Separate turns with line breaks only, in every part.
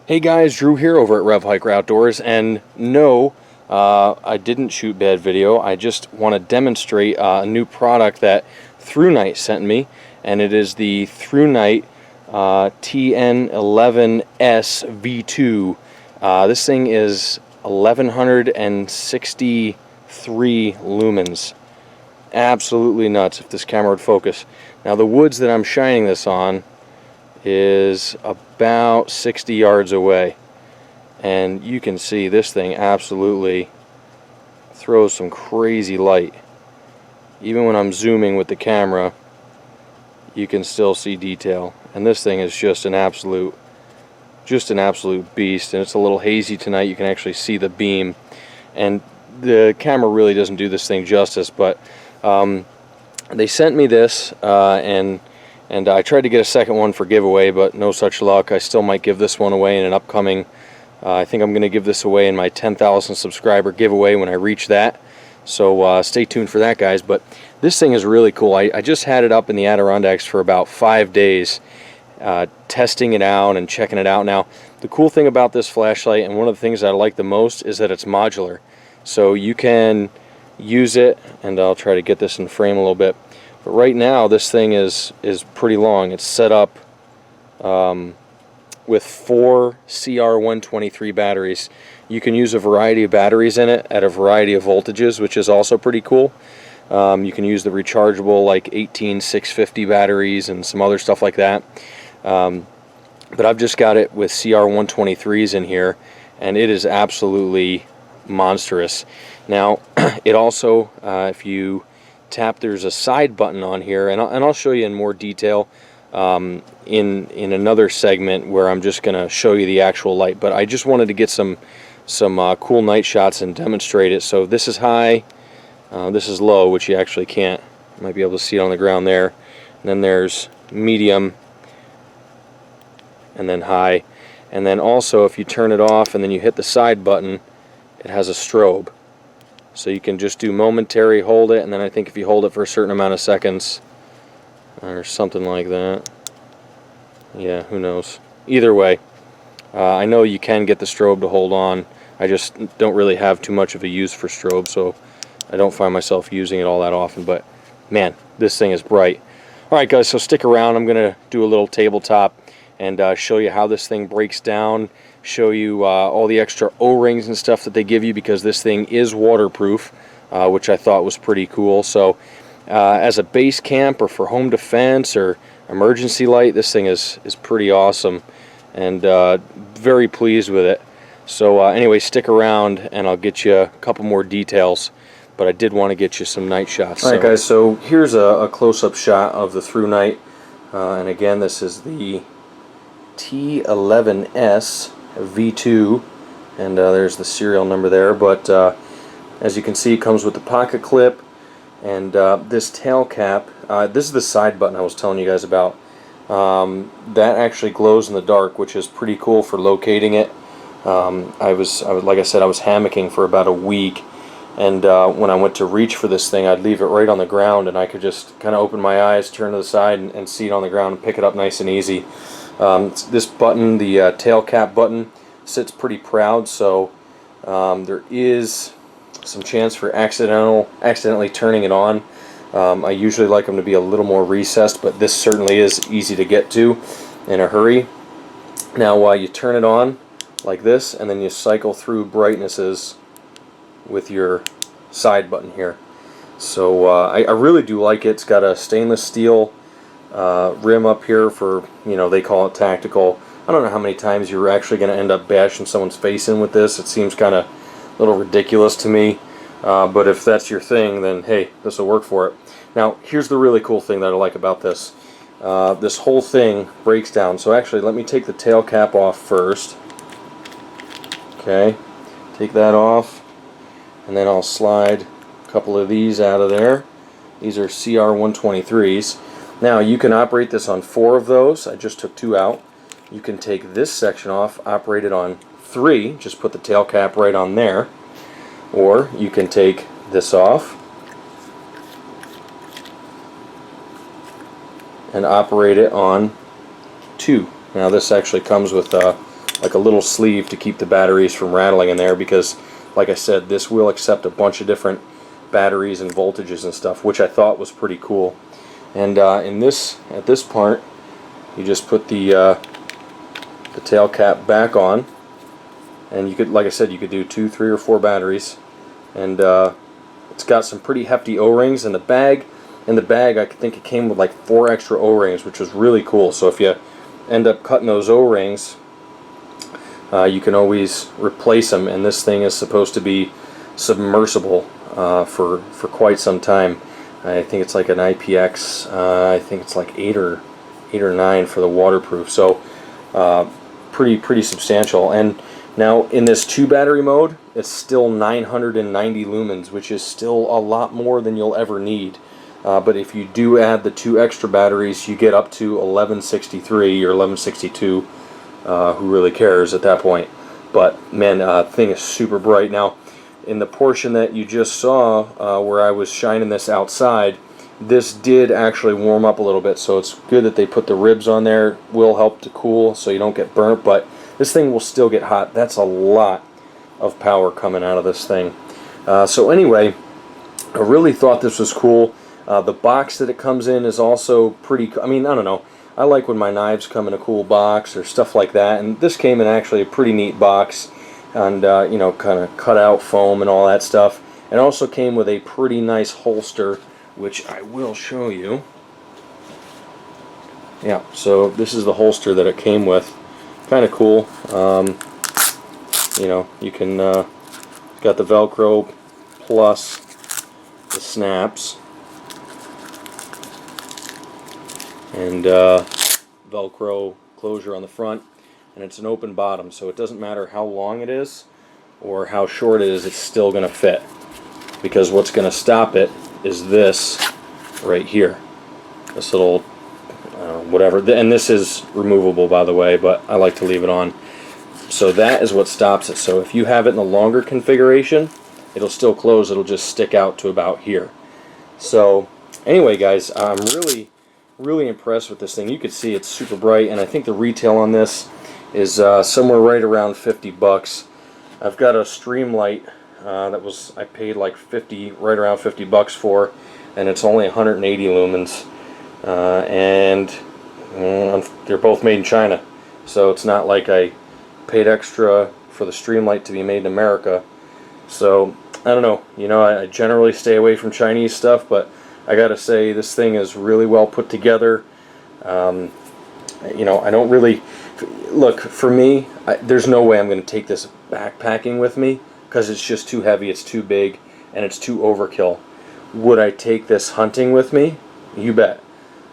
Hey guys, Drew here over at RevHiker Outdoors, and no, I didn't shoot bad video. I just want to demonstrate a new product that Thrunite sent me, and it is the Thrunite TN11S V2. This thing is 1163 lumens. Absolutely nuts if this camera would focus. Now the woods that I'm shining this on is about 60 yards away, and you can see this thing absolutely throws some crazy light. Even when I'm zooming with the camera, you can still see detail, and this thing is just an absolute beast. And it's a little hazy tonight. You can actually see the beam, and the camera really doesn't do this thing justice, but they sent me this, and I tried to get a second one for giveaway, but no such luck. I still might give this one away in an upcoming, I think I'm going to give this away in my 10,000 subscriber giveaway when I reach that. So stay tuned for that, guys. But this thing is really cool. I just had it up in the Adirondacks for about 5 days, testing it out and checking it out. Now, the cool thing about this flashlight, and one of the things I like the most, is that it's modular. So you can use it, and I'll try to get this in frame a little bit. But right now, this thing is pretty long. It's set up with 4 CR123 batteries. You can use a variety of batteries in it at a variety of voltages, which is also pretty cool. You can use the rechargeable like 18650 batteries and some other stuff like that. But I've just got it with CR123s in here, and it is absolutely monstrous. Now, it also, if you tap, there's a side button on here, and I'll show you in more detail in another segment where I'm just going to show you the actual light. But I just wanted to get some cool night shots and demonstrate it. So this is high, this is low, which you actually can't. You might be able to see it on the ground there. And then there's medium, and then high. And then also, if you turn it off and then you hit the side button, it has a strobe. So you can just do momentary, hold it, and then I think if you hold it for a certain amount of seconds, or something like that. Yeah, who knows. Either way, I know you can get the strobe to hold on. I just don't really have too much of a use for strobe, so I don't find myself using it all that often. But man, this thing is bright. Alright guys, so stick around. I'm going to do a little tabletop and show you how this thing breaks down, show you all the extra O-rings and stuff that they give you, because this thing is waterproof, which I thought was pretty cool. So as a base camp or for home defense or emergency light, this thing is pretty awesome, and very pleased with it. So anyway, stick around and I'll get you a couple more details, but I did want to get you some night shots. Alright guys, so here's a close-up shot of the Thrunite, and again, this is the T11S V2, and there's the serial number there. But as you can see, it comes with the pocket clip and this tail cap. This is the side button I was telling you guys about. That actually glows in the dark, which is pretty cool for locating it. I was like I said, I was hammocking for about a week, and when I went to reach for this thing, I'd leave it right on the ground, and I could just kind of open my eyes, turn to the side, and see it on the ground and pick it up nice and easy. This button, the tail cap button, sits pretty proud, so there is some chance for accidentally turning it on. I usually like them to be a little more recessed, but this certainly is easy to get to in a hurry. Now while you turn it on like this, and then you cycle through brightnesses with your side button here. So I really do like it. It's got a stainless steel rim up here for, they call it tactical. I don't know how many times you're actually going to end up bashing someone's face in with this. It seems kind of a little ridiculous to me, but if that's your thing, then hey, this will work for it. Now here's the really cool thing that I like about this. This whole thing breaks down. So actually, let me take the tail cap off first. Okay, take that off, and then I'll slide a couple of these out of there. These are CR123s. Now you can operate this on 4 of those. I just took 2 out. You can take this section off, operate it on 3, just put the tail cap right on there. Or you can take this off and operate it on 2. Now this actually comes with like a little sleeve to keep the batteries from rattling in there, because like I said, this will accept a bunch of different batteries and voltages and stuff, which I thought was pretty cool. And at this part, you just put the tail cap back on, and you could, like I said, you could do 2, 3, or 4 batteries. And it's got some pretty hefty O-rings in the bag. In the bag, I think it came with like 4 extra O-rings, which was really cool. So if you end up cutting those O-rings, you can always replace them. And this thing is supposed to be submersible for quite some time. I think it's like an IPX. I think it's like 8 or 9 for the waterproof. So pretty substantial. And now in this 2 battery mode, it's still 990 lumens, which is still a lot more than you'll ever need. But if you do add the 2 extra batteries, you get up to 1163 or 1162. Who really cares at that point? But man, thing is super bright. Now, in the portion that you just saw, where I was shining this outside, this did actually warm up a little bit. So it's good that they put the ribs on there. Will help to cool so you don't get burnt. But this thing will still get hot. That's a lot of power coming out of this thing. So anyway, I really thought this was cool. The box that it comes in is also pretty, I mean, I don't know, I like when my knives come in a cool box or stuff like that, and this came in actually a pretty neat box, and you know, kind of cut out foam and all that stuff. It also came with a pretty nice holster, which I will show you. Yeah, so this is the holster that it came with. Kind of cool. You know, you can, got the Velcro plus the snaps, and Velcro closure on the front, and it's an open bottom, so it doesn't matter how long it is or how short it is, it's still going to fit, because what's going to stop it is this right here, this little whatever, and this is removable, by the way, but I like to leave it on. So that is what stops it. So if you have it in the longer configuration, it'll still close, it'll just stick out to about here. So anyway, guys, I'm really impressed with this thing. You can see it's super bright, and I think the retail on this is somewhere right around 50 bucks. I've got a stream light that was, I paid like right around 50 bucks for, and it's only 180 lumens, and they're both made in China, so it's not like I paid extra for the stream light to be made in America. So I don't know, you know, I generally stay away from Chinese stuff, but I gotta say, this thing is really well put together. You know, I don't really, look, for me, there's no way I'm going to take this backpacking with me, because it's just too heavy, it's too big, and it's too overkill. Would I take this hunting with me? You bet.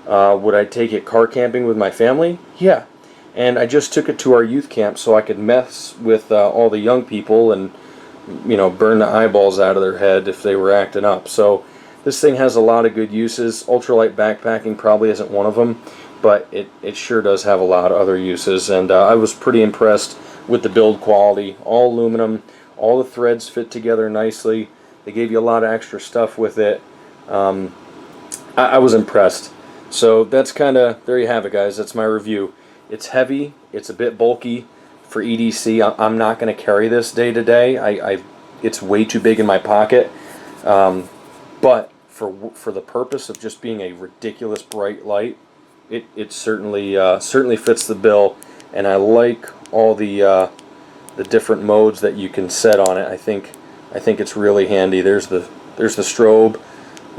Would I take it car camping with my family? Yeah. And I just took it to our youth camp so I could mess with all the young people and, you know, burn the eyeballs out of their head if they were acting up. So this thing has a lot of good uses. Ultralight backpacking probably isn't one of them, but it sure does have a lot of other uses. And I was pretty impressed with the build quality. All aluminum, all the threads fit together nicely. They gave you a lot of extra stuff with it. I was impressed. So that's kind of, there you have it, guys. That's my review. It's heavy. It's a bit bulky for EDC. I'm not going to carry this day to day. It's way too big in my pocket. But for the purpose of just being a ridiculous bright light, it certainly fits the bill, and I like all the different modes that you can set on it. I think it's really handy. There's the strobe.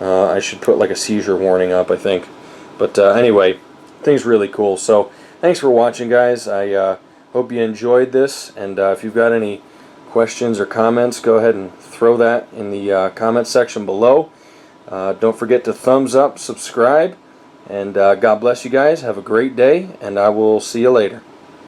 I should put like a seizure warning up, I think. But anyway, thing's really cool. So thanks for watching, guys. I hope you enjoyed this, and if you've got any questions or comments, go ahead and throw that in the comment section below. Don't forget to thumbs up, subscribe, and God bless you guys. Have a great day, and I will see you later.